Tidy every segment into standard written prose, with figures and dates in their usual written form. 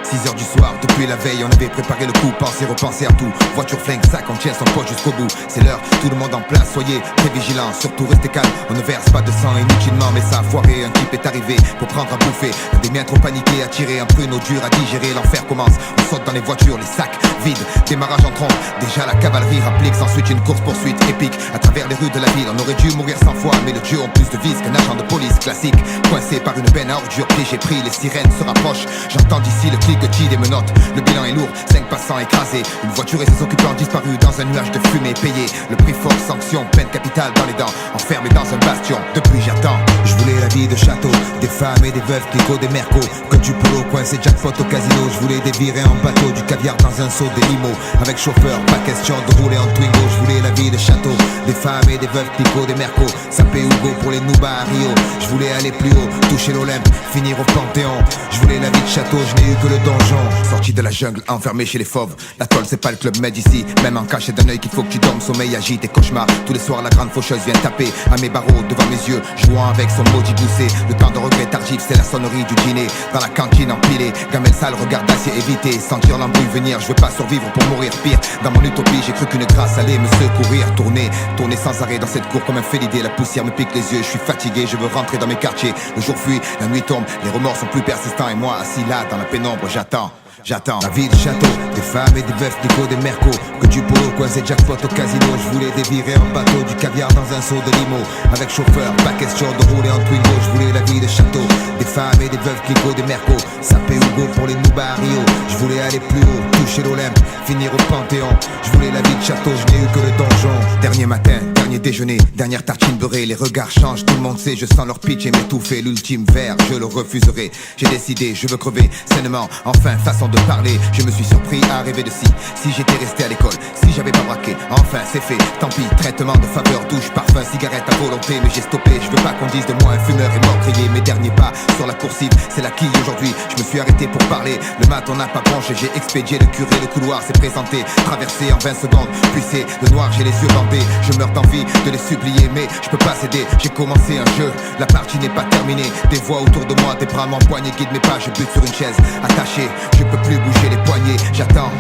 6h du soir, depuis la veille on avait préparé le coup. Penser, repenser à tout, voiture flingue, sac, on tient son poche jusqu'au bout. C'est l'heure, tout le monde en place, soyez très vigilants. Surtout restez calme, on ne verse pas de sang inutilement. Mais ça a foiré, un type est arrivé pour prendre à bouffer. Des miens trop paniqués, attirés, un pruneau dur à digérer. L'enfer commence, on saute dans les voitures, les sacs vides. Démarrage en trompe, déjà la cavalerie rapplique. S'ensuite une course poursuite épique à travers les rues de la ville. On aurait dû mourir 100 fois, mais le dieu ont plus de vis qu'un agent de police classique. Coincé par une benne à ordures, piégé pris, les sirènes se rapprochent. J'entends d'ici le cliquetis des menottes. Le bilan est lourd, 5 passants écrasés. Une voiture et ses occupants disparus dans un nuage de fumée payé. Le prix fort, sanction, peine capitale dans les dents. Enfermé dans un bastion, depuis j'attends. Je voulais la vie de château, des femmes et des veuves, clicots, des mercos. Que du polo, coincé jackpot au casino. Je voulais des virées en bateau, du caviar dans un seau, des limos. Avec chauffeur, pas question de rouler en Twingo. Je voulais la vie de château, des femmes et des veuves, clicots, des mercos. Sapé Hugo pour les Noubas à Rio. Je voulais aller plus haut, toucher l'Olympe, finir au Panthéon. Je voulais la vie de château, je n'ai eu que le donjon. Sorti de la jungle, enfermé chez les fauves. La toile c'est pas le club med ici. Même en cachet d'un œil qu'il faut que tu dormes. Sommeil agite et cauchemar. Tous les soirs la grande faucheuse vient taper à mes barreaux devant mes yeux, jouant avec son maudit gousset. Le temps de regret tardif, c'est la sonnerie du dîner. Dans la cantine empilée, gamelle sale, regard d'acier évité. Sentir l'embrouille venir, je veux pas survivre pour mourir pire. Dans mon utopie, j'ai cru qu'une grâce allait me secourir. Tourner sans arrêt dans cette cour comme un félidé. La poussière me pique les yeux, je suis fatigué, je veux rentrer dans mes quartiers. Le jour fuit, la nuit tombe, les remords sont plus persistants. Et moi assis là dans la pénombre, j'attends. La vie de château, des femmes et des veufs, des mercos. Que du polo, coincé jackpot au casino. Je voulais des virées en bateau, du caviar dans un seau de limo. Avec chauffeur, pas question de rouler en Twingo. Je voulais la vie de château, des femmes et des veuves, clicots, des mercos. Sapé Hugo pour les Noubas à Rio. Je voulais aller plus haut, toucher l'Olympe, finir au Panthéon. Je voulais la vie de château, je n'ai eu que le donjon. Dernier matin, dernier déjeuner, dernière tartine beurrée. Les regards changent, tout le monde sait, je sens leur pitch et m'étouffer. L'ultime verre, je le refuserai. J'ai décidé, je veux crever sainement. Enfin, façon de parler, je me suis surpris à rêver de si j'étais resté à l'école, si j'avais pas braqué. Enfin c'est fait, tant pis, traitement de faveur, douche, parfum, cigarette à volonté. Mais j'ai stoppé, je veux pas qu'on dise de moi un fumeur et meurtrier. Mes derniers pas sur la coursive, c'est la quille aujourd'hui. Je me suis arrêté pour parler, le mat on n'a pas branché. J'ai expédié le curé, le couloir s'est présenté, traversé en 20 secondes, puis c'est le noir, j'ai les yeux bandés. Je meurs d'envie de les supplier, mais je peux pas céder. J'ai commencé un jeu, la partie n'est pas terminée. Des voix autour de moi, des bras m'empoignent, guide mes pas, je bute sur une chaise attachée. Je peux plus bouger les poignets, j'attends.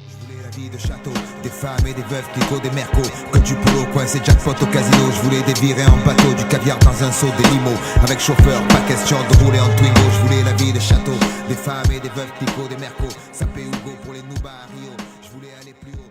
Je voulais la vie de château, des femmes et des veuves, clicots, des mercos. Que du polo, coincé jackpot au casino. Je voulais des virées en bateau, du caviar dans un seau, des limos. Avec chauffeur, pas question de rouler en Twingo. Je voulais la vie de château, des femmes et des veuves, clicots, des mercos. Sapé Hugo pour les Noubas à Rio. Je voulais aller plus haut.